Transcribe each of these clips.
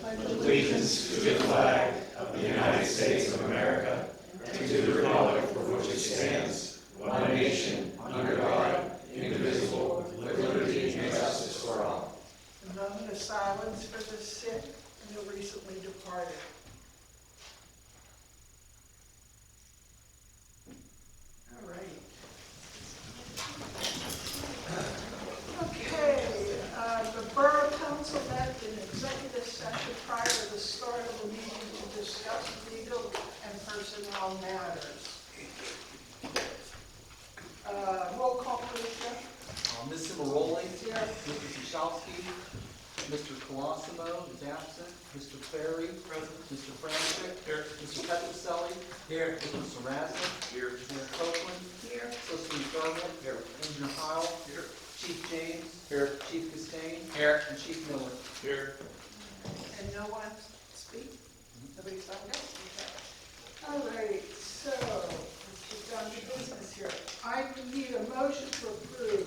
allegiance to the flag of the United States of America and to the republic for which it stands, one nation, under God, indivisible, with liberty and justice for all. A moment of silence for the sick and the recently departed. All right. Okay, the Borough Council met in executive session prior to the start of the meeting to discuss legal and personnel matters. Roll call, please, Jeff. Ms. Cimaroli, Here. Mr. Sushowski, Mr. Colosimo is absent, Mr. Ferry, present, Mr. Franchek, here, Mr. Petroselli, here, Mr. Sarrazin, here, Mayor Copeland, Here. Associate Garland, here, Engineer Heil, here, Chief James, here, Chief Castaigne, here, and Chief Miller, here. And no one speak? Nobody signed up? Okay. All right, so let's get down to business here. I need a motion to approve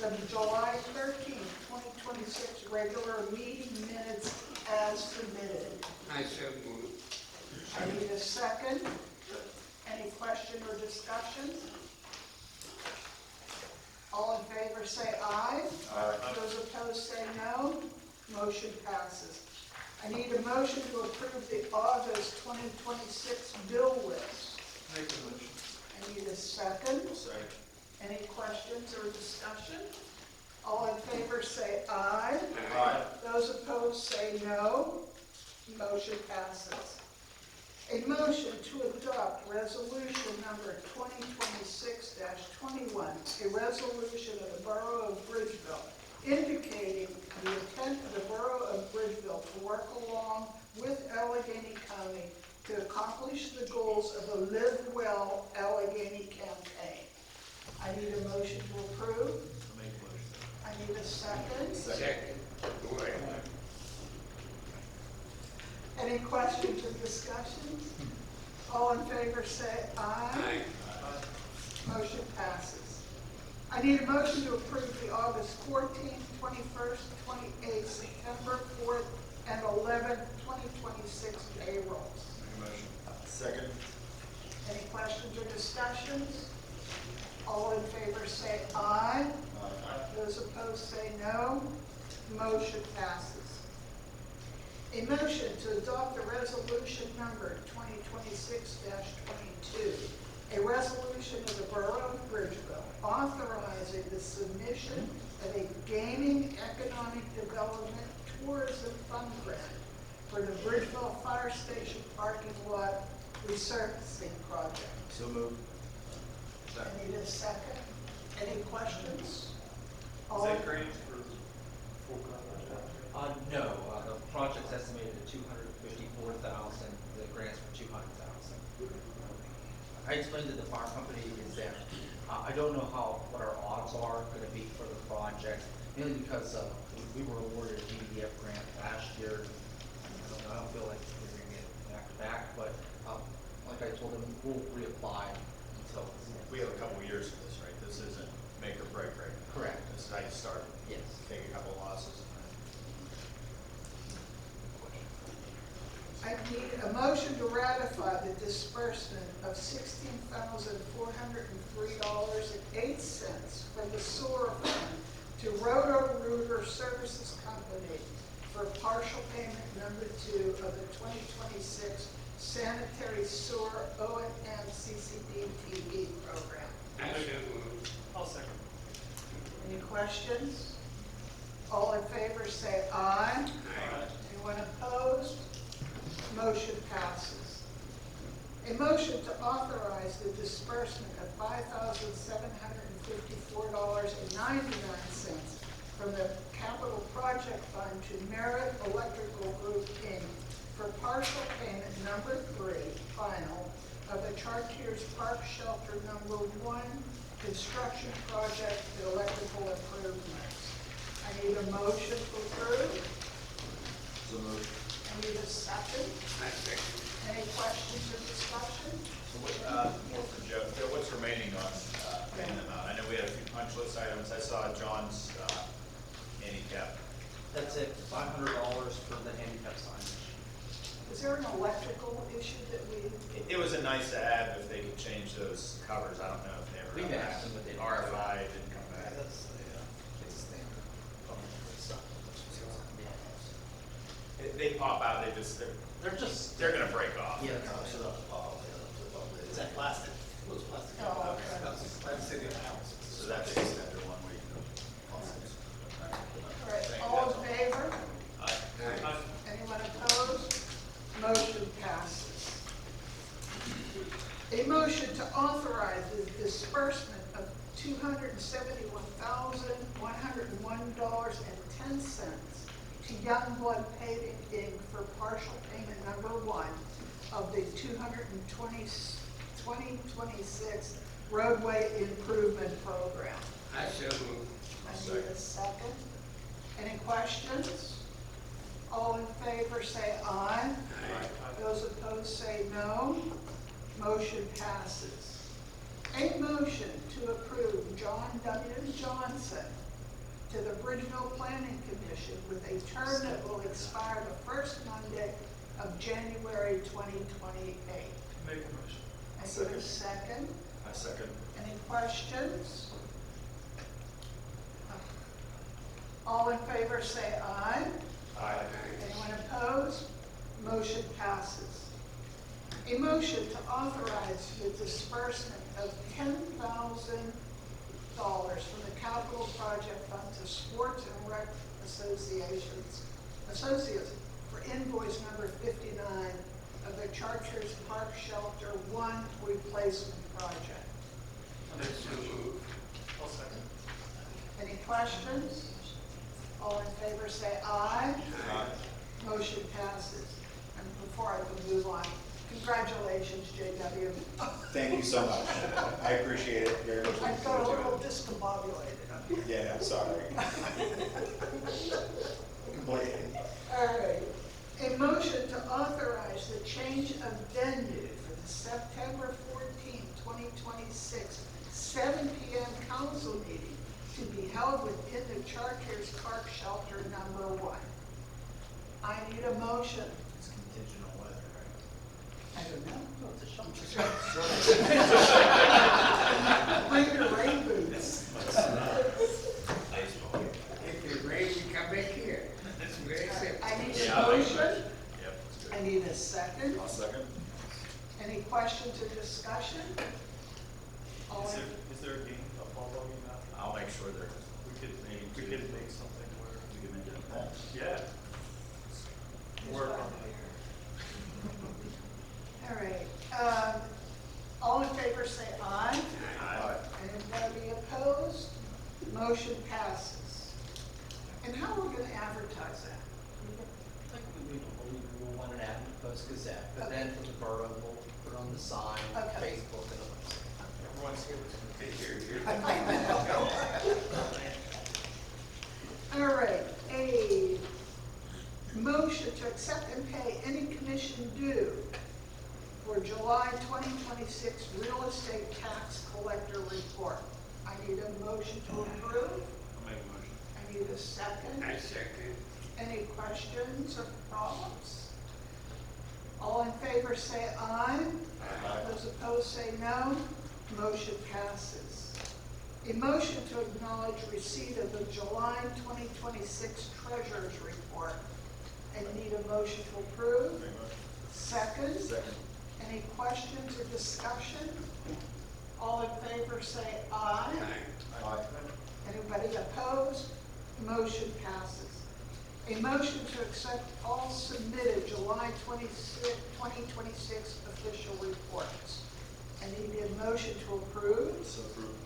the July 13th, 2026 regular meeting minutes as submitted. I so move. I need a second. Any question or discussion? All in favor say aye. Aye. Those opposed say no. Motion passes. I need a motion to approve the August 2026 bill list. Make a motion. I need a second. Second. Any questions or discussion? All in favor say aye. Aye. Those opposed say no. Motion passes. A motion to adopt resolution number 2026-21, a resolution of the Borough of Bridgeville indicating the intent of the Borough of Bridgeville to work along with Allegheny County to accomplish the goals of the Live Well Allegheny campaign. I need a motion to approve. Make a motion. I need a second. Second. Any questions or discussions? All in favor say aye. Motion passes. I need a motion to approve the August 14th, 21st, 28th, September 4th, and 11th, 2026 payrolls. Motion. Second. Any questions or discussions? All in favor say aye. Those opposed say no. Motion passes. A motion to adopt the resolution number 2026-22, a resolution of the Borough of Bridgeville authorizing the submission of a gaming economic development tourism fund grant for the Bridgeville Fire Station parking lot resurfacing project. So moved. I need a second. Any questions? Is that grant for full coverage? No, the project's estimated at $254,000, the grant's for $200,000. I explained to the fire company is that I don't know what our odds are going to be for the project, mainly because we were awarded a DBF grant last year. I don't feel like we're going to get it back to back, but like I told them, we'll reapply until. We have a couple of years of this, right? This isn't make or break, right? Correct. This is how you start. Yes. Take a couple of losses. I need a motion to ratify the disbursement of $16,403.08 from the sewer fund to Roto-Rooter Services Company for partial payment number 2 of the 2026 sanitary sewer O&M CCDTV program. I'll second. Any questions? All in favor say aye. Anyone opposed? Motion passes. A motion to authorize the disbursement of $5,754.99 from the Capital Project Fund to Merit Electrical Group, Inc. for partial payment number 3, final, of the Chartiers Park Shelter number 1 construction project and electrical improvements. I need a motion to approve. So moved. I need a second. Any questions or discussion? So what, more for Jeff, what's remaining on payment amount? I know we had a few punch list items. I saw John's handicap. That's it, $500,000 $500 for the handicap signage. Is there an electrical issue that we, It was a nice to add if they could change those covers. I don't know if they ever. We've got back. asked them, but they- RFI didn't come back. It's a standard. They pop out, They're just. they're gonna break off. Yeah. Is that plastic? It was plastic. Oh, okay. That's in the house. So that's the extent of one week. all right, all in favor? Anyone opposed? Motion passes. A motion to authorize the disbursement of $271,101.10 to Youngblood Paving Inc. for partial payment number 1 of the 2026 roadway improvement program. I shall move. I need a second. Any questions? All in favor say aye. Those opposed say no. Motion passes. A motion to approve John W. Johnson to the Bridgeville Planning Commission with a term that will expire the first Monday of January 2028. Make a motion. I need a second. I second. Any questions? All in favor say aye. Aye. Anyone opposed? Motion passes. A motion to authorize the disbursement of $10,000 from the Capital Project Fund to Sports and Rec Associates for invoice number 59 of the Chartiers Park Shelter 1 replacement project. I shall move. I'll second. Any questions? All in favor say aye. Motion passes. And before I can move on, congratulations, JW. Thank you so much. I appreciate it very much. I got a little discombobulated. Yeah, I'm sorry. Completely. All right. A motion to authorize the change of venue for the September 14th, 2026, 7 p.m. council meeting to be held within the Chartiers Park Shelter number 1. I need a motion. It's contingent on weather, right? I don't know. No, it's a shelter. Bring your rain boots. If it rains, you come back here. That's very simple. I need Yeah, a I'll make a motion. Yep, that's I good. need a second. I'll second. Any questions or discussion? All in- Is there a game, a ball game after? I'll make sure there is. We could make something where, We can make it a poll. yeah. Work on All right. All in favor say aye. Aye. Anybody opposed? Motion passes. And how are we going to advertise that? I think we will want an ad in the Post Gazette, but then for the borough, we'll put on the sign, Okay. Facebook, and the website. Everyone's here. Okay, here. All right, a motion to accept and pay any commission due for July 2026 real estate tax collector report. I need a motion to approve. I'll make a motion. I need a second. I second. Any questions or problems? All in favor say aye. Those opposed say no. Motion passes. A motion to acknowledge receipt of the July 2026 Treasurer's Report. I need a motion to approve. Make a motion. Second. Second. Any questions or discussion? All in favor say aye. Aye. Anybody opposed? Motion passes. A motion to accept all submitted July 2026 official reports. I need a motion to approve. So approved.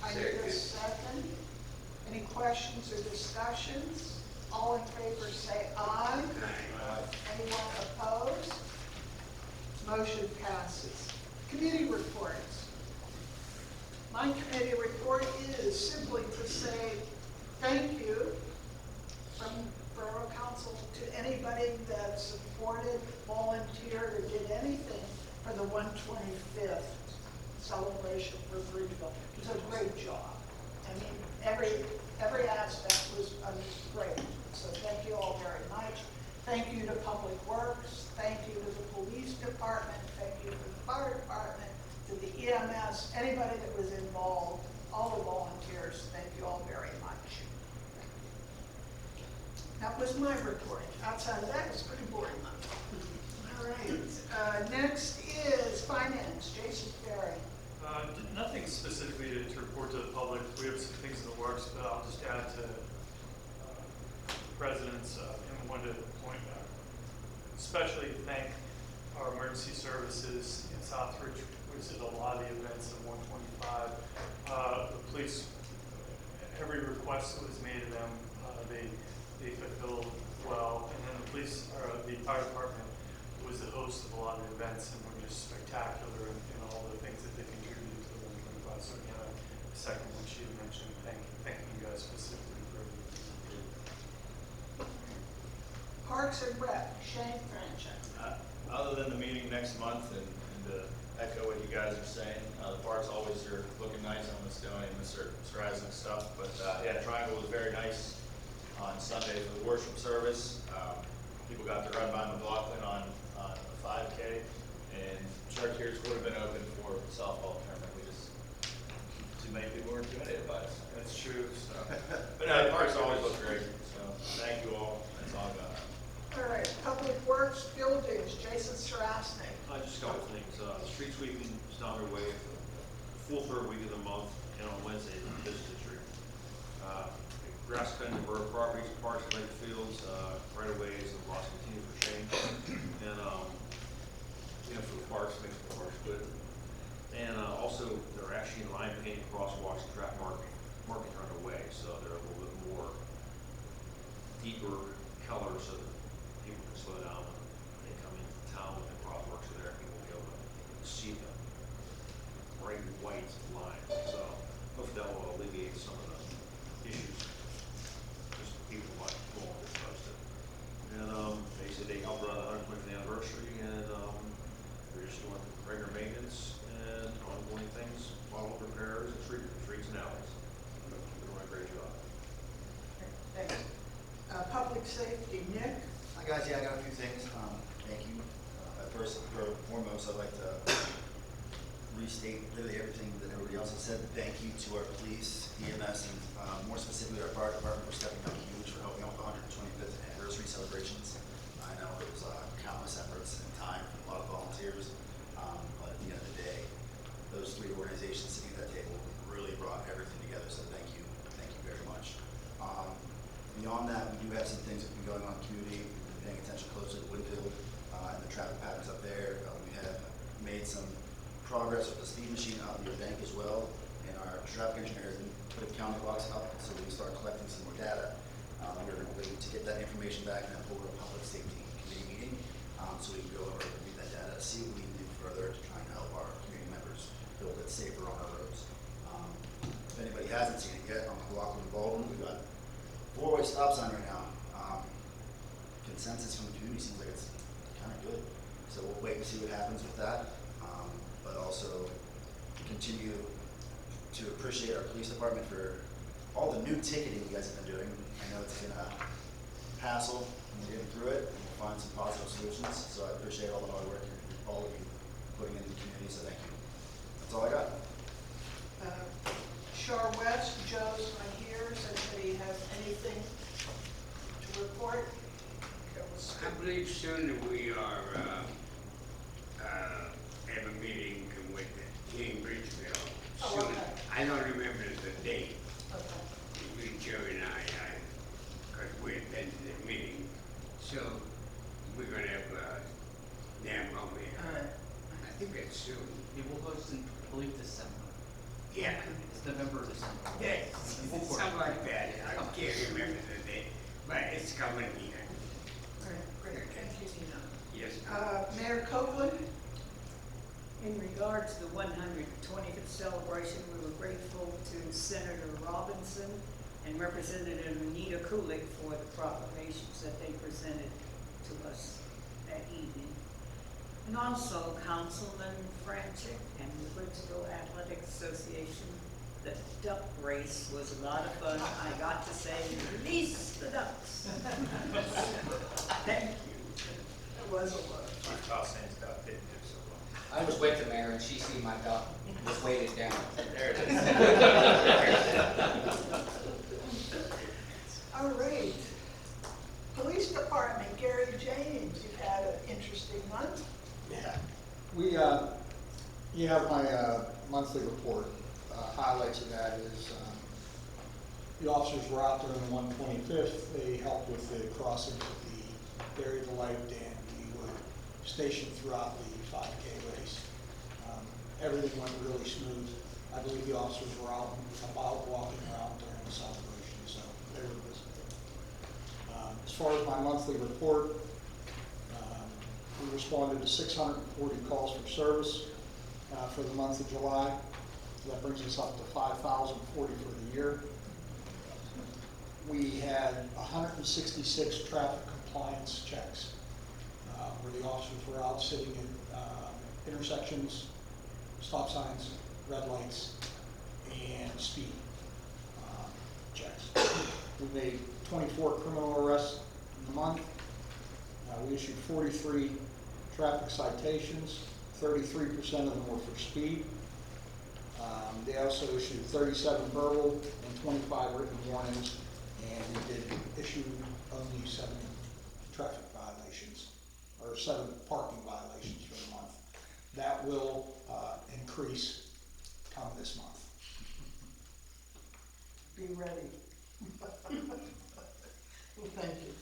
I need a second. Any questions or discussions? All in favor say aye. Anyone opposed? Motion passes. Committee reports. My committee report is simply to say thank you from Borough Council to anybody that supported, volunteered, or did anything for the 125th celebration for Bridgeville. It was a great job. I mean, every aspect was great. So thank you all very much. Thank you to Public Works, thank you to the Police Department, thank you to the Fire Department, to the EMS, anybody that was involved, all the volunteers, thank you all very much. That was my report. Outside of that, it was pretty boring month. All right, next is Finance, Jason Ferry. Nothing specifically to report to the public. We have some things in the works, but I'll just add to the President's, and wanted to point out, especially thank our emergency services in Southbridge, which did a lot of the events in 125. The police, every request that was made of them, they fulfilled well. And then the police, or the fire department was the host of a lot of the events and were just spectacular in all the things that they contributed to the 125. So again, a second one she had mentioned, thanking you guys specifically for everything you did. Parks and Rec, Shane Franchuk. Other than the meeting next month and to echo what you guys are saying, the parks always are looking nice on Miss Stoney and Mr. Isaac stuff. But yeah, Triangle was very nice on Sunday for the worship service. People got to run by McLaughlin on a 5K, and Shark Ears would have been open for softball tournament. We just, too many people were intimidated by us. That's true. So. But no, the parks always look great. So thank you all. That's all I got. All right, Public Works, Buildings, Jason Sarasnik. Just a couple things. Street sweeping is on their way for the full third week of the month, and on Wednesday, the business district. Grass cutting the borough properties, parks and lake fields, right away as the lots continue for change. And, for the parks, makes the parks good. And also, they're actually line painting crosswalks and traffic markings are underway, so they're a little bit more deeper colors so that people can slow down when they come into town when the crosswalks are there, people will be able to see them. Bright white line, so hopefully that will alleviate some of the issues. Just people might go on this posted. And they said they helped around the 120th anniversary, and they're just doing regular maintenance and ongoing things, follow-up repairs, and streets and alleys. They're doing a great job. Thanks. Public Safety, Nick. Hi guys, yeah, I got a few things. Thank you. First and foremost, I'd like to restate literally everything that everybody else has said. Thank you to our police, EMS, and more specifically our fire department for stepping up huge for helping out with the 125th anniversary celebrations. I know it was countless efforts and time from a lot of volunteers, but at the end of the day, those three organizations sitting at that table really brought everything together. So thank you very much. Beyond that, we do have some things that have been going on in the community. We've been paying attention closely to Woodfield and the traffic patterns up there. We have made some progress with the speed machine out near the bank as well. And our traffic engineer has put the county blocks up so we can start collecting some more data. We're going to wait to get that information back and then hold a public safety committee meeting so we can go over and read that data, see what we can do further to try and help our community members build it safer on our roads. If anybody hasn't seen it yet, on McLaughlin and Baldwin, we've got 4-way stop sign right now. Consensus from the community seems like it's kind of good. So we'll wait and see what happens with that. But also continue to appreciate our police department for all the new ticketing you guys have been doing. I know it's been a hassle and we're getting through it and we'll find some positive solutions. So I appreciate all the hard work all of you putting in the community, so thank you. That's all I got. Shore West, Joe's not here. Does anybody have anything to report? I believe soon that we are, have a meeting with Cambridgeville Oh, soon. okay. I don't remember the date. Okay. Between Joe and I, because we had been to the meeting, so we're gonna have, them over here. All right. I think that's soon. We will host in, I believe, December. Yeah. It's November or December. Yeah, something like that. I can't remember the date, but it's coming here. All right, great. Thank you, Tina. Yes. Mayor Copeland? In regards to the 125th celebration, we were grateful to Senator Robinson and Representative Anita Kulik for the proclamations that they presented to us that evening. And also Councilman Franchuk and the Bridgeville Athletic Association The duck race was a lot of fun. I got to say, release the ducks. Thank you. It was a lot of fun. Chief Cossane's duck didn't do so well. I was with the mayor and she seen my duck, was weighted down. There it is. All right. Police Department, Gary James, you've had an interesting month. Yeah. We, you have my monthly report. Highlights of that is the officers were out there on the 125th. They helped with the crossing of the Dairy Delight, and we were stationed throughout the 5K race. Everything went really smooth. I believe the officers were out and about walking around during the celebration, so they were busy. As far as my monthly report, we responded to 640 calls for service for the month of July. That brings us up to 5,040 for the year. We had 166 traffic compliance checks where the officers were out sitting in intersections, stop signs, red lights, and speed checks. We made 24 criminal arrests in the month. We issued 43 traffic citations. 33% of them were for speed. They also issued 37 verbal and 25 written warnings, and we did issue only 7 traffic violations, or 7 parking violations for the month. That will increase come this month. Be ready. Well, thank you.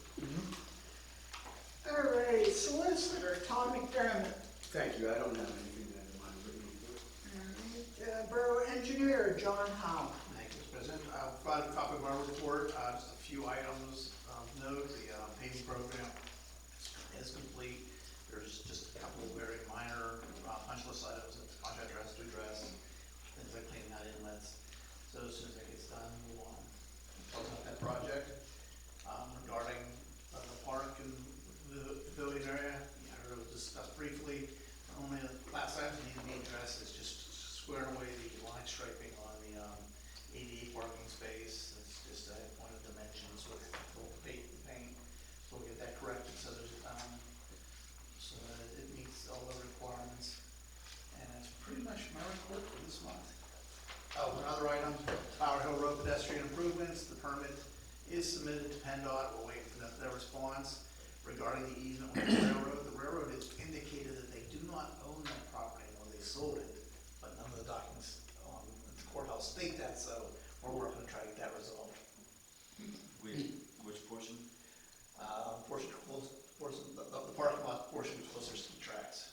All right, Solicitor Tom McDermott. Thank you. I don't have anything that I want to bring you. All right, Borough Engineer John Howe. Thank you, Mr. President. I'll provide a copy of my report, just a few items of note. The paving program is complete. There's just a couple of very minor punch list items that the contractor has to address, things like cleaning out inlets. So as soon as that gets done, we'll talk about that project. Regarding the park and the pavilion area, I heard it was discussed briefly. Only the last item that needs to be addressed is just squaring away the line striping on the ADA parking space. It's just a point of dimensions with paint and paint. So we'll get that corrected so there's so that it meets all the requirements. And that's pretty much my report for this month. Oh, another item, Tower Hill Road pedestrian improvements. The permit is submitted to PennDOT. We're waiting for their response regarding the easement on the railroad. The railroad has indicated that they do not own that property when they sold it, but none of the documents on the courthouse state that, so we're working to try to get that resolved. Which portion? The parking lot portion is closer to the tracks.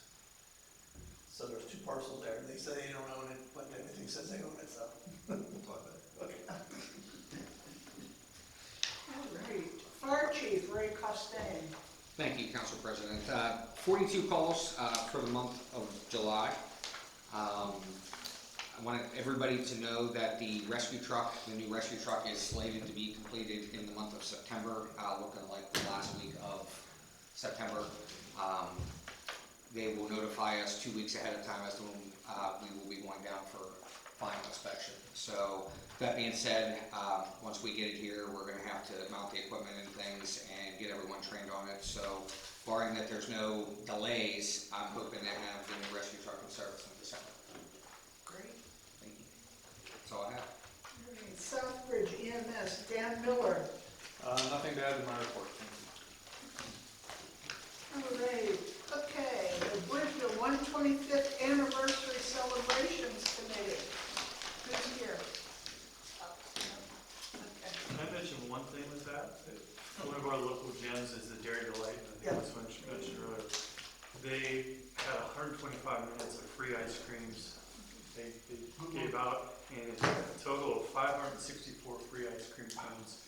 So there's 2 parcels there, and they say they don't own it, but everything says they own it, so we'll talk about it. Okay. All right, Fire Chief Ray Costain. Thank you, Council President. 42 calls for the month of July. I wanted everybody to know that the rescue truck, the new rescue truck, is slated to be completed in the month of September, looking like the last week of September. They will notify us 2 weeks ahead of time as to when we will be going down for final inspection. So that being said, once we get it here, we're going to have to mount the equipment and things and get everyone trained on it. So barring that there's no delays, I'm hoping to have the new rescue truck in service in December. Great. Thank you. That's all I have. All right, Southbridge EMS Dan Miller. Nothing to add in my report. All right, okay, the Bridgeville 125th Anniversary Celebrations Committee. Who's here? Okay. Can I mention one thing with that? One of our local gems is the Dairy Delight, I think it was mentioned earlier. They had 125 minutes of free ice creams they gave out, and it's a total of 564 free ice cream cones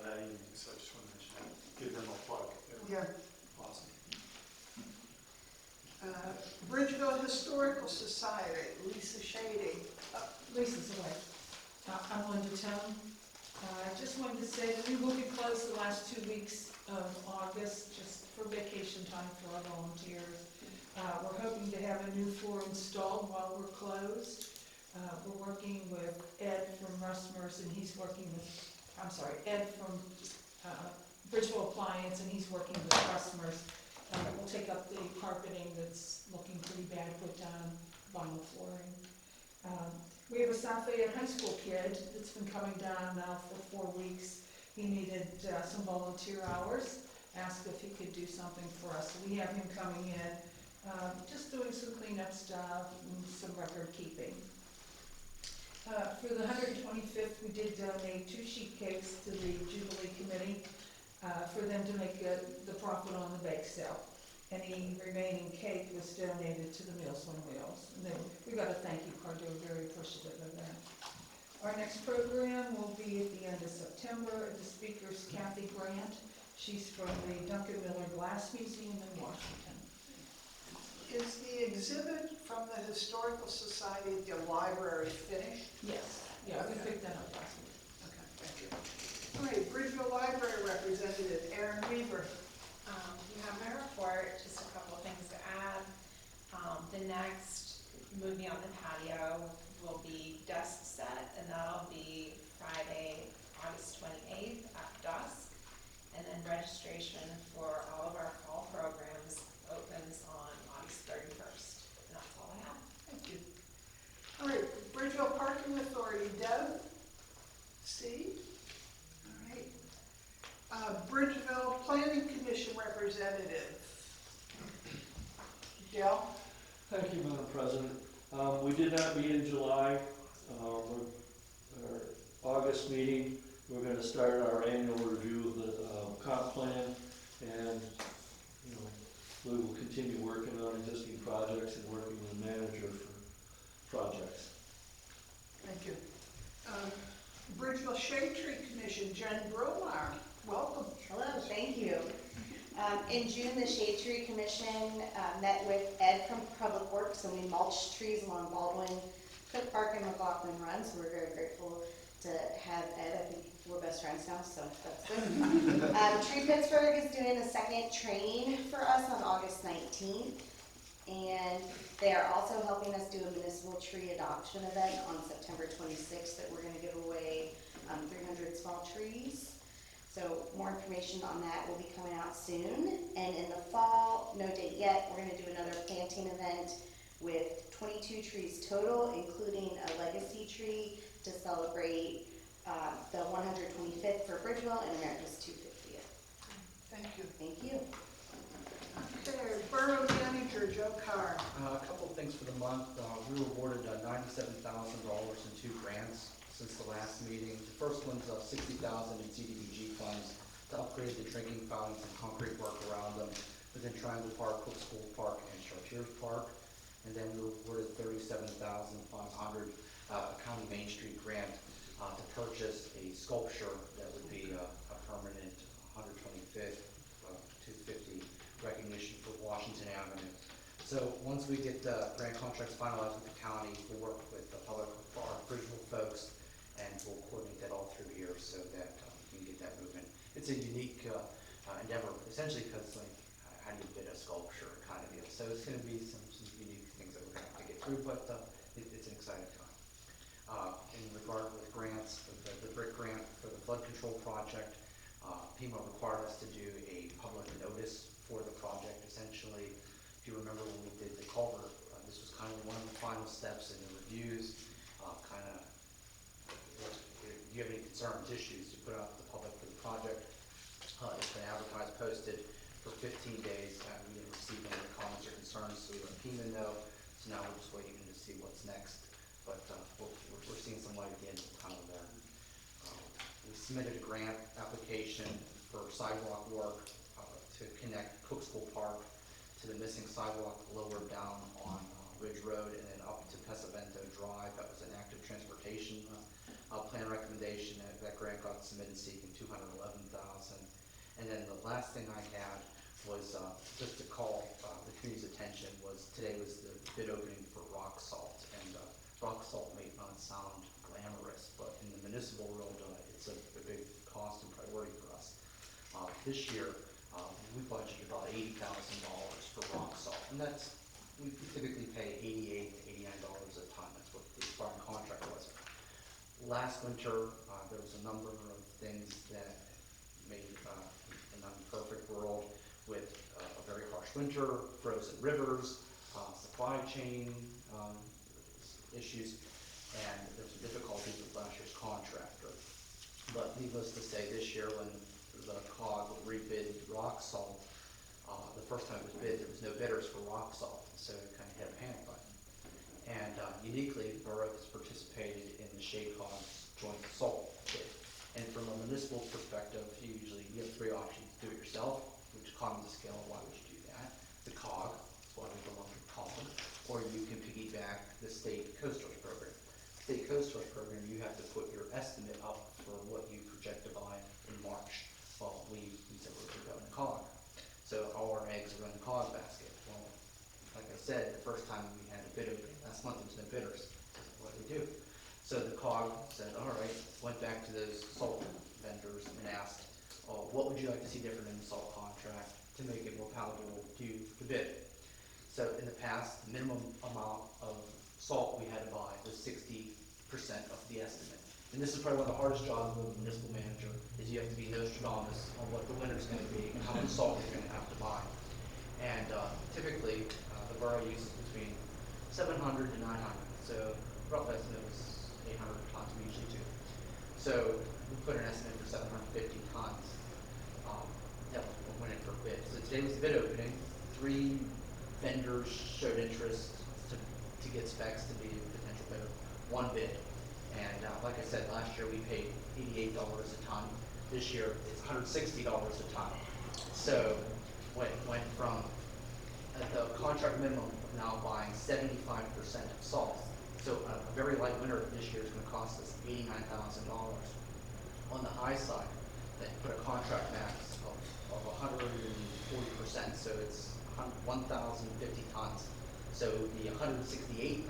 that evening, so I just want to mention that, give them a plug. They were Yeah. awesome. Bridgeville Historical Society, Lisa Shady. Lisa's away. I'm Linda Tone. I just wanted to say that we will be closed the last 2 weeks of August, just for vacation time for our volunteers. We're hoping to have a new floor installed while we're closed. We're working with Ed from Rustmers, and he's working with, Ed from Bridgeville Appliance, and he's working with Rustmers. We'll take up the carpeting that's looking pretty bad, put down vinyl flooring. We have a South Fayette High School kid that's been coming down now for 4 weeks. He needed some volunteer hours, asked if he could do something for us. So we have him coming in, just doing some cleanup stuff and some record keeping. For the 125th, we did donate 2 sheet cakes to the Jubilee Committee for them to make the profit on the bake sale. Any remaining cake was donated to the Meals on Wheels. And then we got a thank you card. They were very appreciative of that. Our next program will be at the end of September. The speaker is Kathy Grant. She's from the Duncan Miller Glass Museum in Washington. Is the exhibit from the Historical Society at the library finished? Yes. Yeah, we Okay. picked that up last week. Okay, thank you. All right, Bridgeville Library Representative Erin Weaver. You have my report, just a couple of things to add. The next movie on the patio will be Dusk Set, and that'll be Friday, August 28th at dusk. And then registration for all of our fall programs opens on August 31st. And that's all I have. Thank you. All right, Bridgeville Parking Authority, Deb? Steve? All right. Bridgeville Planning Commission Representative. Dale? Thank you, Madam President. We did not meet in July. Our August meeting, we're going to start our annual review of the comp plan, and we will continue working on existing projects and working with the manager for projects. Thank you. Bridgeville Shade Tree Commission, Jen Bromar. Welcome. Hello, thank you. In June, the Shade Tree Commission met with Ed from Public Works, and we mulched trees along Baldwin, Cook Park, and McLaughlin Run, so we're very grateful to have Ed. I think we're best friends now, so that's good. Tree Pittsburgh is doing a second training for us on August 19th, and they are also helping us do a municipal tree adoption event on September 26th that we're going to give away 300 small trees. So more information on that will be coming out soon. And in the fall, no date yet, we're going to do another planting event with 22 trees total, including a legacy tree to celebrate the 125th for Bridgeville and America's 250th. Thank you. Thank you. Okay, Borough Manager Joe Carr. A couple of things for the month. We were awarded $97,000 in 2 grants since the last meeting. The first one's $60,000 in CDBG funds to upgrade the drinking fountains and concrete work around them within Triangle Park, Cook School Park, and Chartiers Park. And then we were awarded $37,500 a County Main Street grant to purchase a sculpture that would be a permanent 125th 250 recognition for Washington Avenue. So once we get the grant contracts finalized with the county, we'll work with the public, our Bridgeville folks, and we'll coordinate that all through here so that we can get that movement. It's a unique endeavor, essentially, because how do you bid a sculpture kind of deal? So it's going to be some unique things that we're going to have to get through, but it's an exciting time. In regard with grants, the BRIC grant for the flood control project, PEMA required us to do a public notice for the project. Essentially, if you remember when we did the culvert, this was kind of one of the final steps in the reviews. Do you have any concerns, issues to put out to the public for the project? It's been advertised, posted for 15 days, and we didn't receive any comments or concerns, so we let PEMA know. So now we're just waiting to see what's next. But we're seeing some light at the end of the tunnel there. We submitted a grant application for sidewalk work to connect Cook School Park to the missing sidewalk lower down on Ridge Road and then up to Pesavento Drive. That was an active transportation plan recommendation. That grant got submitted seeking $211,000. And then the last thing I had was just to call the community's attention was today was the bid opening for rock salt. And rock salt may not sound glamorous, but in the municipal world, it's a big cost and priority for us. This year, we budgeted about $80,000 for rock salt, and we typically pay $88 to $89 a ton. That's what the Spartan Last winter, there was a number of things that made an imperfect world with a very harsh winter, frozen rivers, supply chain issues, and there's some difficulties with last year's contractor. But needless to say, this year when the COG rebid rock salt, the first time it was bid, there was no bidders for rock salt, so it kind of hit a panic button. And uniquely, the borough has participated in the SHACOG's joint salt bid. And from a municipal perspective, you have three options: do it yourself, which economies of scale, why would you do that? The COG, that's why we belong to COG, or you can piggyback the state CoStarz program. State CoStarz program, you have to put your estimate up for what you project to buy in March. Well, we said we're going to COG. So all our eggs are in the COG basket. Well, like I said, the first time we had a bid opening, last month there was no bidders. What do we do? So the COG said, all right, went back to those salt vendors and asked, oh, what would you like to see different in the salt contract to make it more palatable to bid? So in the past, the minimum amount of salt we had to buy was 60% of the estimate. And this is probably one of the hardest jobs of a municipal manager, is you have to be Nostradamus on what the winter's gonna be and how much salt you're gonna have to buy. And typically, the borough uses between 700 to 900. So rough estimate was 800 tons we usually do. So we put an estimate for 750 tons. That went in for a bid. So today was the bid opening. 3 vendors showed interest to get specs to be a potential bidder. 1 bid. And like I said, last year we paid $88 a ton. This year it's $160 a ton. So went from the contract minimum of now buying 75% of salt. So a very light winter this year is going to cost us $89,000. On the high side, they put a contract max of 140%, so it's 1,050 tons. So it would be $168,000.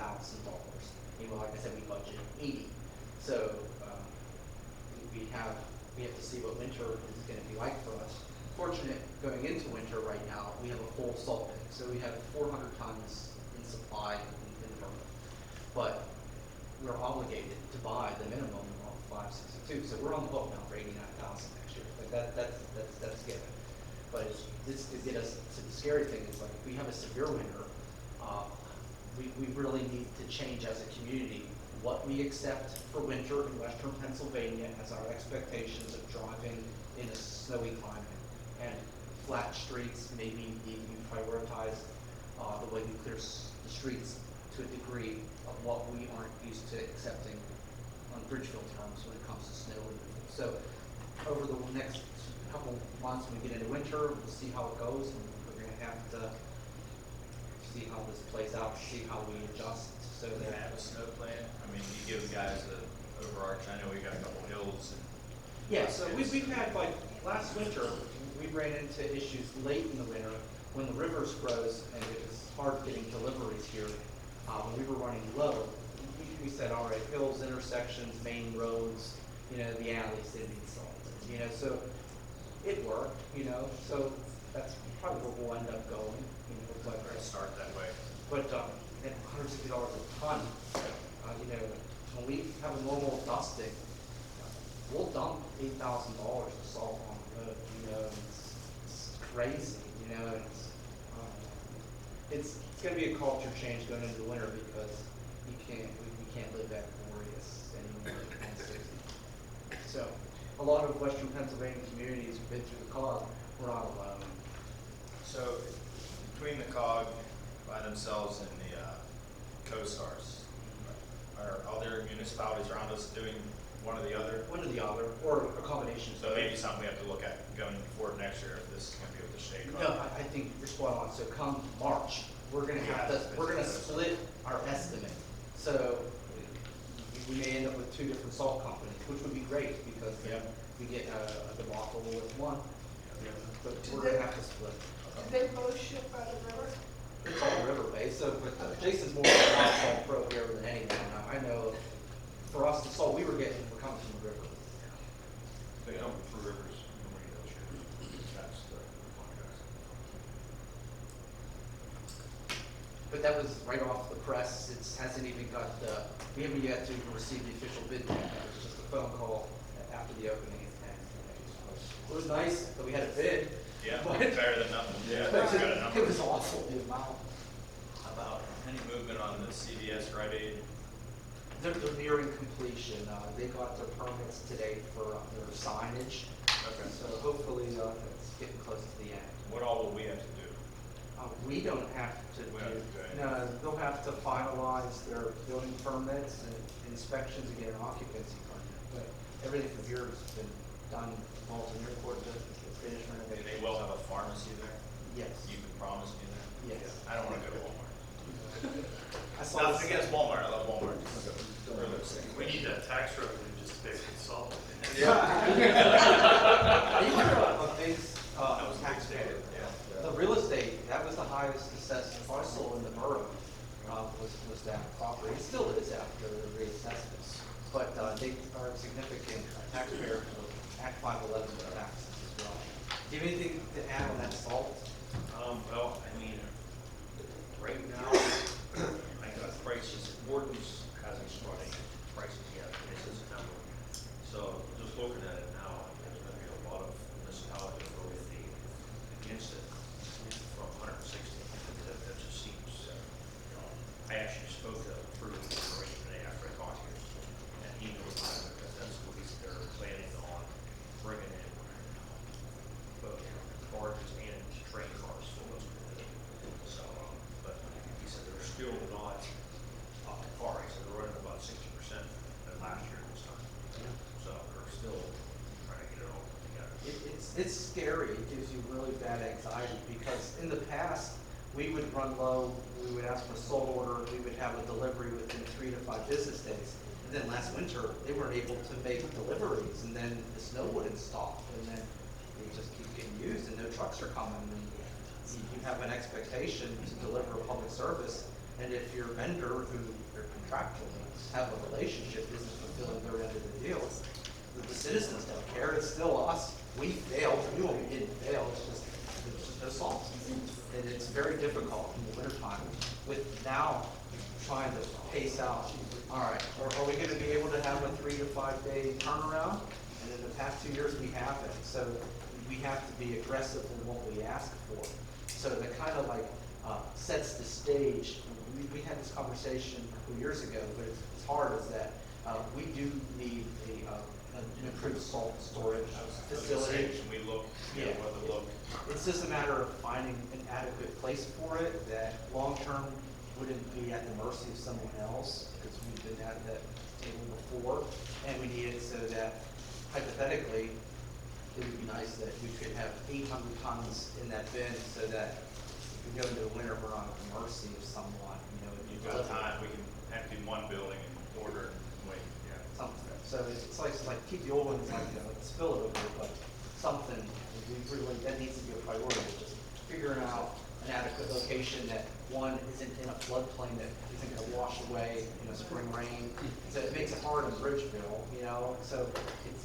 Meanwhile, like I said, we budgeted 80. So we have to see what winter is going to be like for us. Fortunate going into winter right now, we have a full salt bank. So we have 400 tons in supply in the borough. But we're obligated to buy the minimum of 562. So we're on the hook now for 89,000 next year. Like that's given. But this to get us to the scary thing is, like, if we have a severe winter, we really need to change as a community what we accept for winter in Western Pennsylvania as our expectations of driving in a snowy climate. And flat streets, maybe you prioritize the way we clear the streets to a degree of what we aren't used to accepting on Bridgefield terms when it comes to snow removal. So over the next couple months when we get into winter, we'll see how it goes, and we're going to have to see how this plays out, see how we adjust. So Do they that have a snow plan? I mean, you give guys the overarch, I know we got a couple hills and. yeah, so we've had, like, last winter, we ran into issues late in the winter when the rivers froze and it was hard getting deliveries here. When we were running low, we said, all right, hills, intersections, main roads, the alleys didn't need salt. So it worked, so that's probably where we'll end up going, but. Let's start that way. But at $160 a ton, when we have a normal dusting, we'll dump $8,000 of salt on the road. It's crazy. It's going to be a culture change going into the winter because we can't live that glorious anymore at 160. So a lot of Western Pennsylvania communities have been through the COG. We're not alone. So between the COG by themselves and the CoStarz, are other municipalities around us doing one or the other? One or the other, or a combination. So maybe something we have to look at going forward next year if this is going to be with the state. No, I think you're spot on. So come March, we're going to split our estimate. So we may end up with 2 different salt companies, which would be great because we get a debacle with one. But we're going to have to split. Do they both ship by the river? It's all river based, so Jason's more of a rock salt pro here than anyone. I know for us, the salt we were getting were coming from the river. They come through rivers, that's the contract. But that was right off the press. It hasn't even got, we haven't yet to receive the official bid yet. That was just a phone call after the opening. And it was nice that we had a bid. Yeah, but- better than nothing. Yeah, but that's good enough. It was awful, the amount. How about any movement on the CVS Rite Aid? They're nearing completion. They got their permits today for their signage. Okay. So hopefully, it's getting close to the end. What all will we have to do? We don't have to We do, don't have to do anything. no, they'll have to finalize their building permits and inspections and get an occupancy permit. But everything from here has been done, Walton Airport, the finished And renovation. they will have a pharmacy there? Yes. You can promise me that? Yes. I don't want to go to Walmart. I saw Nothing this- against Walmart, I love Walmart. We need that tax revenue just to pay for consultant. You're a big taxpayer. The real estate, that was the highest assessed parcel in the borough, was that property. It still is after the reassessments. But they are a significant taxpayer for Act 511 taxes as well. Do you have anything to add on that salt? Well, I mean, right now, I got prices, Morton's hasn't started prices yet, this is a number. So just looking at it now, there's gonna be a lot of municipalities that will be against it from 160. That just seems, I actually spoke to Fruit Corporation today after I talked to him, and he knows about it because that's what they're planning on bringing in both barges and train cars for those people. So, but he said they're still not up to par. He said they're running about 60% than last year this time. So they're still trying to get it all together. It's scary. It gives you really bad anxiety because in the past, we would run low, we would ask for a sole order, we would have a delivery within 3 to 5 business days. And then last winter, they weren't able to make deliveries, and then the snow wouldn't stop, and then they just keep getting used, and no trucks are coming. And you have an expectation to deliver a public service, and if your vendor, who you're contractually have a relationship, isn't fulfilling their end of the deal, the citizens don't care. It's still us. We failed. We knew we didn't fail. There's just no salt. And it's very difficult in the wintertime with now trying to pace out. All right, are we going to be able to have a 3 to 5 day turnaround? And in the past 2 years, we haven't. So we have to be aggressive in what we ask for. So that kind of like sets the stage. We had this conversation a couple years ago, but it's hard is that we do need an improved salt storage facility. Can we look, Yeah. what the look? It's just a matter of finding an adequate place for it that long-term wouldn't be at the mercy of someone else, because we've been at that table before, and we need it so that hypothetically, it would be nice that we could have 800 tons in that bin so that if we go into the winter, we're not at the mercy of someone, You've got time, we can empty one building and order and wait, yeah. Something. So it's like keep the old ones like, spill it over, but something, we really, that needs to be a priority, just figuring out an adequate location that, one, isn't in a floodplain that isn't gonna wash away, spring rain. So it makes it hard in Bridgeville, so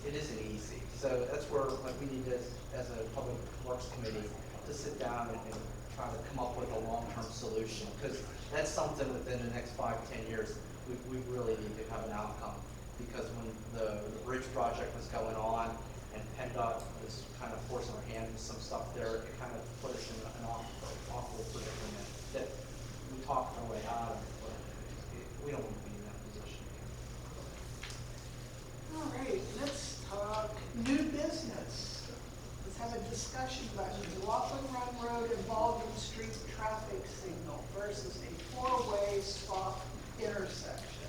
it isn't easy. So that's where, we need to, as a public works committee, to sit down and try to come up with a long-term solution, because that's something within the next 5, 10 years, we really need to have an outcome. Because when the bridge project was going on and PennDOT was kind of forcing our hand with some stuff there, it kind of put us in an awful predicament that we talked our way out of, but we don't want to be in that position again. All right, let's talk new business. Let's have a discussion about the McLaughlin Run Road and Baldwin Street traffic signal versus a 4-way stop intersection.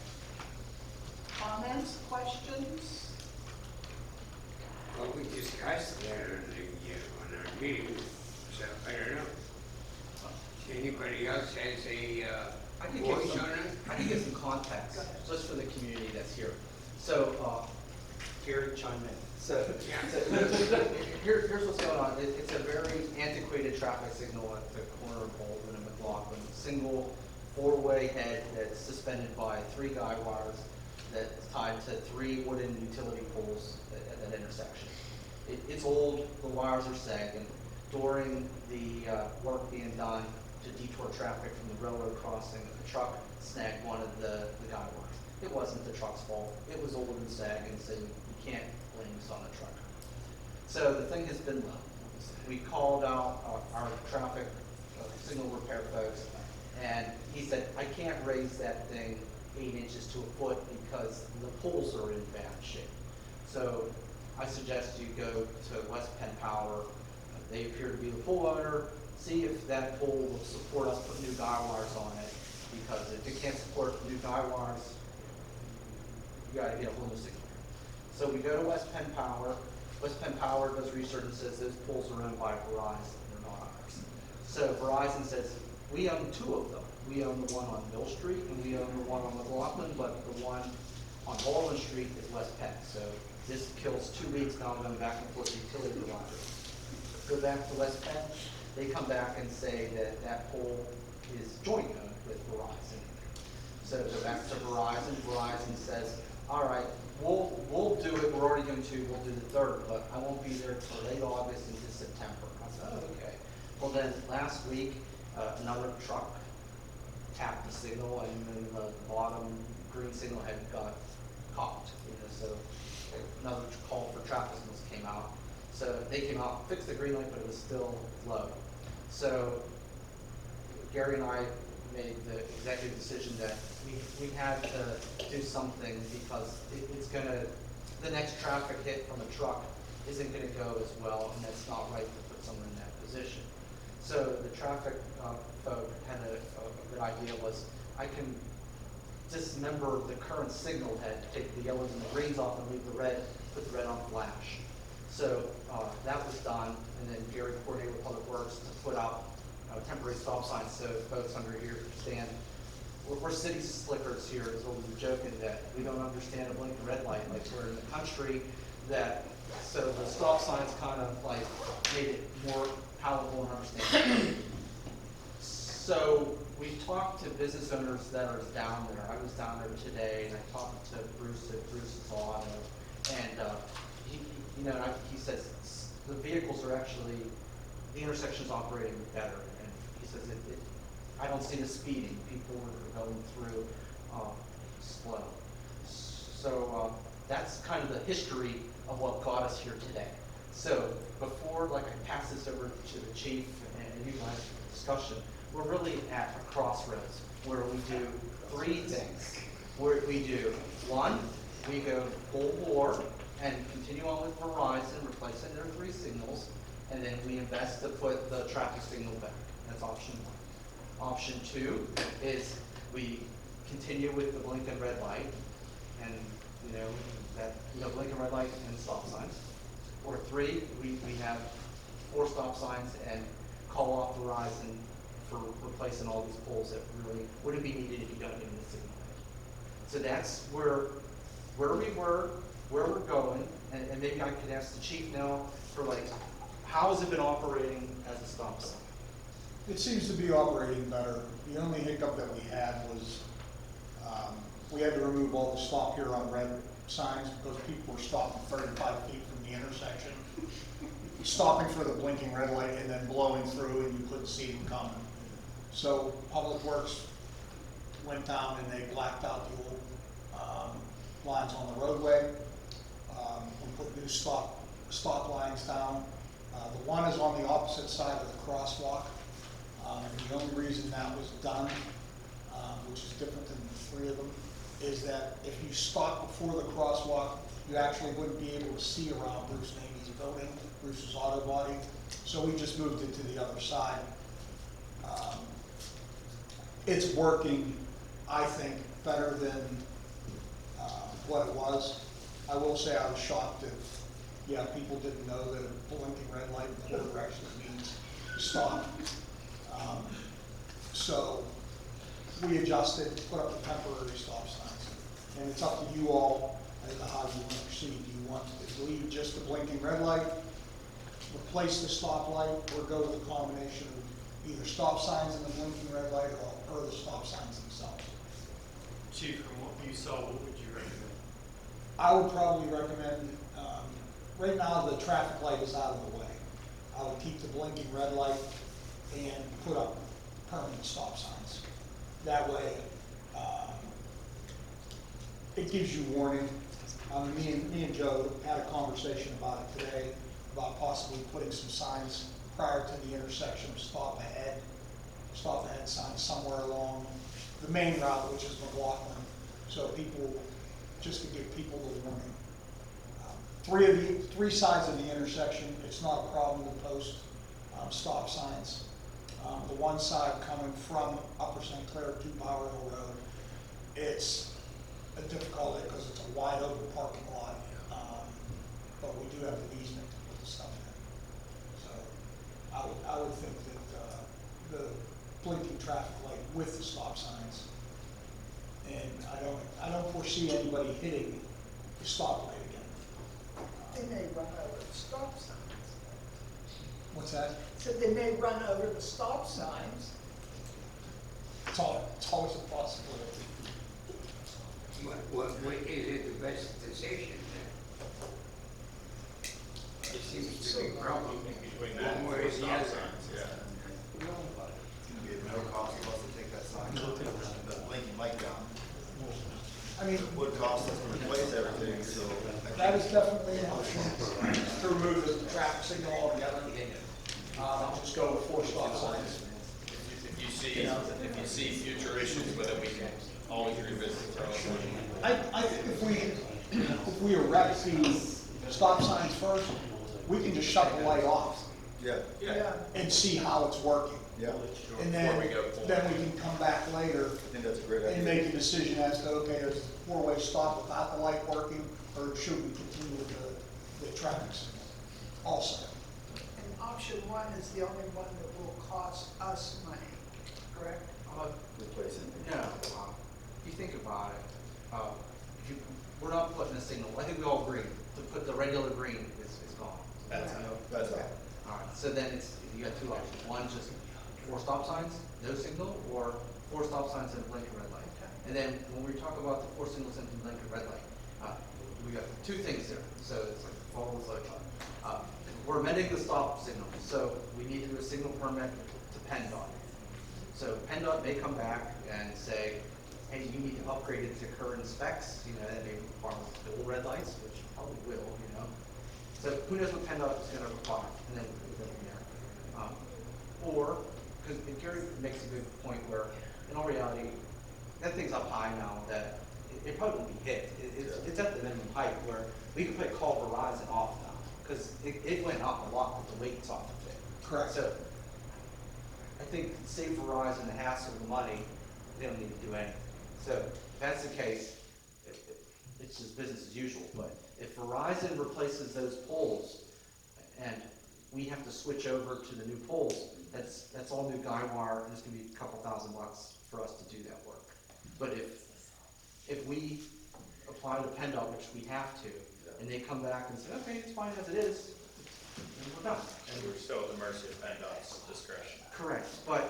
Comments, questions? Well, we discussed that on our meeting, so I don't know. Anybody else has a I can voice on it? I can give some context, just for the community that's here. So, Gary chime in. So, here's what's going on. It's a very antiquated traffic signal at the corner of Baldwin and McLaughlin. Single 4-way head that's suspended by 3 guy wires that's tied to 3 wooden utility poles at that intersection. It's old, the wires are sagging. During the work being done to detour traffic from the railroad crossing. A truck snagged one of the guy wires. It wasn't the truck's fault. It was old and sagging, so you can't blame this on the truck. So the thing has been low. We called out our traffic signal repair folks, and he said, I can't raise that thing 8 inches to a foot because the poles are in bad shape. So I suggest you go to West Penn Power. They appear to be the pole owner. See if that pole will support us put new guy wires on it, because if it can't support new guy wires, you gotta get a whole new signal. So we go to West Penn Power. West Penn Power does research and says those poles are owned by Verizon, they're not ours. So Verizon says, we own 2 of them. We own the one on Mill Street and we own the one on McLaughlin, but the one on Baldwin Street is West Penn. So this kills 2 weeks now going back and forth to utility providers. Go back to West Penn, they come back and say that that pole is joint owned with Verizon. So go back to Verizon, Verizon says, all right, we'll do it, we'll do the 3rd, but I won't be there till late August into September. I said, oh, okay. Well then, last week, another truck tapped the signal and then the bottom green signal had got caught, so another call for traffic signals came out. So they came out, fixed the green light, but it was still low. So Gary and I made the executive decision that we had to do something, because it's gonna, the next traffic hit from a truck isn't gonna go as well, and that's not right to put someone in that position. So the traffic folk had a good idea was, I can dismember the current signal head, take the yellows and the greens off and leave the red, put the red on flash. So that was done, and then Gary coordinated with Public Works to put out temporary stop signs so folks under here understand. We're city slickers here, is what we were joking, that we don't understand a blinking red light like we're in the country. That so the stop signs kind of like made it more palatable and understandable. So we talked to business owners that are down there. I was down there today, and I talked to Bruce at Bruce's Auto, and he says the vehicles are actually, the intersection's operating better, and he says I don't see the speeding. People are going through slow. So that's kind of the history of what got us here today. So before, like, I pass this over to the chief and you guys for discussion, we're really at a crossroads where we do 3 things. Where we do, 1, we go full bore and continue on with Verizon, replacing their 3 signals, and then we invest to put the traffic signal back. That's option 1. Option 2 is we continue with the blinking red light, and blinking red light and stop signs. Or 3, we have 4 stop signs and call off Verizon for replacing all these poles that really wouldn't be needed if you don't give them the signal. So that's where we were, where we're going, and maybe I could ask the chief now for, like, how has it been operating as a stop sign? It seems to be operating better. The only hiccup that we had was we had to remove all the stop here on red signs because people were stopping 35 feet from the intersection, stopping for the blinking red light and then blowing through, and you couldn't see them coming. So Public Works went down and they blacked out the old lines on the roadway. We put new stop lines down. The one is on the opposite side of the crosswalk. The only reason that was done, which is different than the 3 of them, is that if you stop before the crosswalk, you actually wouldn't be able to see around Bruce Namey's building, Bruce's Auto Body. So we just moved it to the other side. It's working, I think, better than what it was. I will say I was shocked that, people didn't know that a blinking red light in the other direction means stop. So we adjusted, put up the temporary stop signs. And it's up to you all as to how you want to proceed. Do you want to leave just the blinking red light, replace the stoplight, or go with a combination of either stop signs and the blinking red light or the stop signs themselves? Chief, from what you saw, what would you recommend? I would probably recommend, right now the traffic light is out of the way. I would keep the blinking red light and put up permanent stop signs. That way, it gives you warning. Me and Joe had a conversation about it today, about possibly putting some signs prior to the intersection of stop ahead signs somewhere along the main route, which is McLaughlin, so people, just to give people the warning. Three sides of the intersection, it's not a problem to post stop signs. The one side coming from Upper St. Clair to Bower Hill Road, it's a difficulty because it's a wide open parking lot, but we do have an easement to put the stuff in. So I would think that the blinking traffic light with the stop signs, and I don't foresee anybody hitting the stoplight again. They may run over the stop signs. What's that? So they may run over the stop signs. It's always a possibility. What is it the best decision then? It seems to be a problem. Between One that and way or the stop other. signs, yeah. It's gonna be no cost to us to take that sign, the blinking light down. I mean, It would cost us to replace everything, so. that is definitely an option, to remove the traffic signal altogether. Just go with 4 stop signs. If you see future issues with it, we can always revisit the I think if we erect the stop signs first, we can just shut the light off Yeah. Yeah. and see how it's working. Yeah. And Before we go then we can come back later I think that's a great and idea. make a decision as to, okay, is the 4-way stop without the light working, or should we continue with the traffic signal also? And option 1 is the only one that will cost us money, correct? Replace it. No, if you think about it, we're not putting a signal, I think we all agree, to put the regular green is gone. That's You know? That's all. All right, so then you got 2 options, one, just 4 stop signs, no signal, or 4 stop signs and a blinking red light. And then when we talk about the 4 signals and the blinking red light, we got 2 things there, so it's like, follows like, we're amending the stop signal, so we need to do a signal permit to PennDOT. So PennDOT may come back and say, hey, you need to upgrade it to current specs, that may require dual red lights, which probably will, So who knows what PennDOT is gonna require, and then we go from there. Or, because Gary makes a good point where, in all reality, that thing's up high now that it probably won't be hit. It's at the minimum height where we can put call Verizon off now, because it went up a lot with the weights off of it. Correct. So, I think save Verizon the hassle of the money, they don't need to do anything. So, if that's the case, it's just business as usual, but if Verizon replaces those poles, and we have to switch over to the new poles, that's all new guy wire, and it's gonna be a couple $1,000 for us to do that work. But if we apply to PennDOT, which we have to, and they come back and say, okay, it's fine as it is, then we're done. And we're still at the mercy of PennDOT's discretion. Correct, but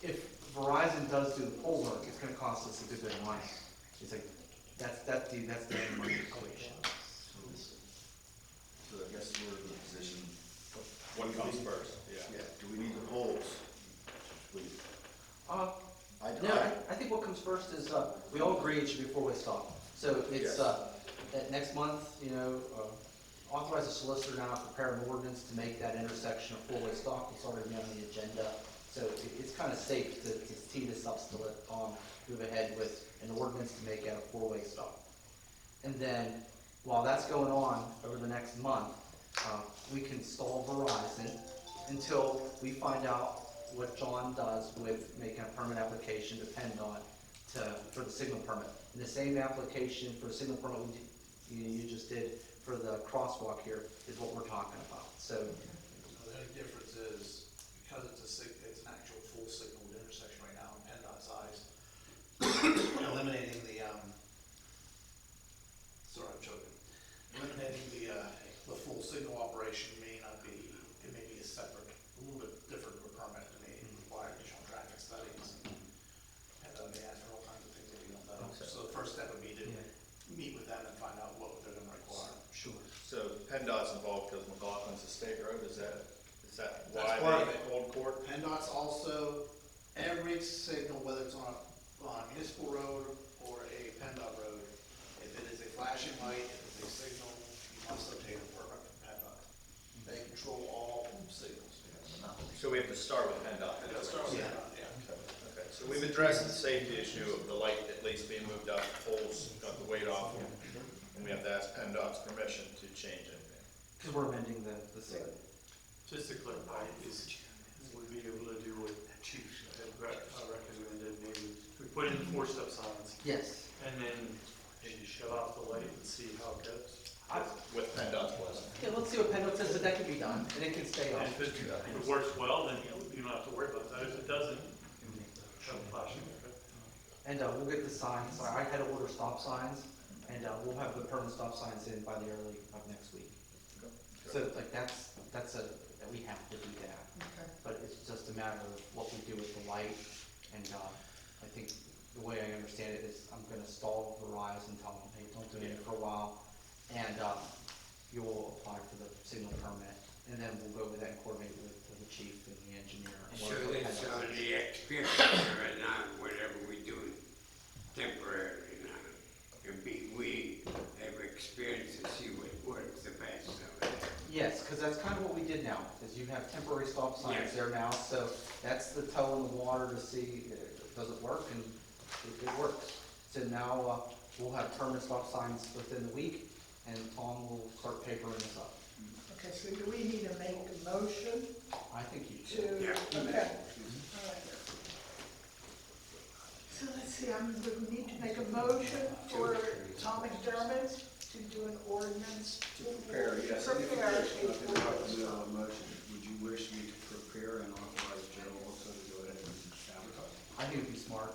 if Verizon does do the pole work, it's gonna cost us a good bit of money. It's like, that's the money equation. So I guess we're in the position. What comes first? Yeah, do we need the poles? I think what comes first is, we all agree it should be a 4-way stop. So it's, that next month, authorize a solicitor now to prepare an ordinance to make that intersection a 4-way stop. It's already on the agenda. So it's kind of safe to tee this up, to let Tom move ahead with an ordinance to make it a 4-way stop. And then, while that's going on over the next month, we can stall Verizon until we find out what John does with making a permit application to PennDOT for the signal permit. And the same application for the signal permit you just did for the crosswalk here is what we're talking about. So The only difference is, because it's an actual full signaled intersection right now in PennDOT's eyes, eliminating the, sorry, I'm choking. Eliminating the full signal operation may not be, it may be a separate, a little bit different of a permit. It may require additional traffic studies. And they ask for all kinds of things that we don't know. So the first step would be to meet with them and find out what they're gonna require. Sure. So PennDOT's involved because McLaughlin's a state road, is Old Court. PennDOT's also, every signal, whether it's on a municipal road or a PennDOT road, if it is a flashing light, if it's a signal, you must obtain a permit from PennDOT. They control all signals. So we have to start with PennDOT. Let's start with Yeah. PennDOT, yeah. Okay, so we've addressed the safety issue of the light at least being moved up, poles, got the weight off, and we have to ask PennDOT's permission to change anything. Because we're amending the signal. Just to clarify, would be able to do what Chief had recommended, maybe we put in 4 stop signs Yes. and then maybe shut off the light and see how it goes. With PennDOT's blessing. Okay, let's see what PennDOT says that that can be done, and it can stay And on. if it works well, then you don't have to worry about that. If it doesn't, have a flashing. And we'll get the signs, I had to order stop signs, and we'll have the permanent stop signs in by the early of next week. So like that we have to do that. Okay. But it's just a matter of what we do with the light, and I think the way I understand it is I'm gonna stall Verizon, tell them, hey, don't do it for a while, and you'll apply for the signal permit, and then we'll go over that and coordinate with the chief and the engineer. and So whatever that's kind of- on the experience right now, whatever we do temporarily now. We have experience to see what works the best. So Yes, because that's kind of what we did now, is you have temporary stop signs Yes. there now, so that's the toe in the water to see, does it work, and it works. So now, we'll have permanent stop signs within the week, and Tom will start papering this up. Okay, so do we need to make a motion I think you to, should. Yeah. okay. All right. So let's see, we need to make a motion for Tom McDermott to do an ordinance to Prepare, yes. prepare I a think we have to do a motion. Would you wish me to prepare and authorize Joe also to go ahead and advertise? I think it'd be smart.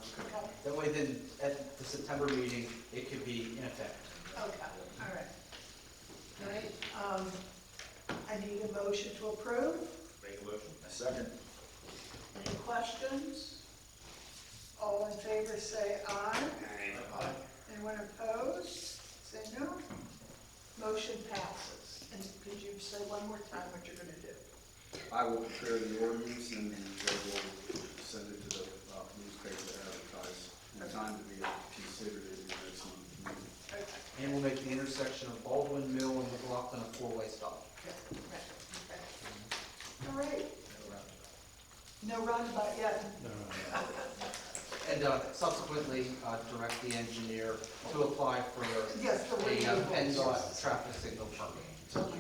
That way then, at the September meeting, it could be in effect. Okay, all right. All right, I need a motion to approve. Make a motion. Second. Any questions? All in favor say aye. Anyone opposed? Say no. Motion passes. And could you say one more time what you're gonna do? I will prepare the ordinance and Joe will send it to the newspaper to advertise in time to be considered in the next month's meeting. Okay. And we'll make the intersection of Baldwin Mill and McLaughlin a 4-way stop. All right. No roundabout yet. And subsequently, direct the engineer to apply for Yes, the a removal. PennDOT traffic signal permit.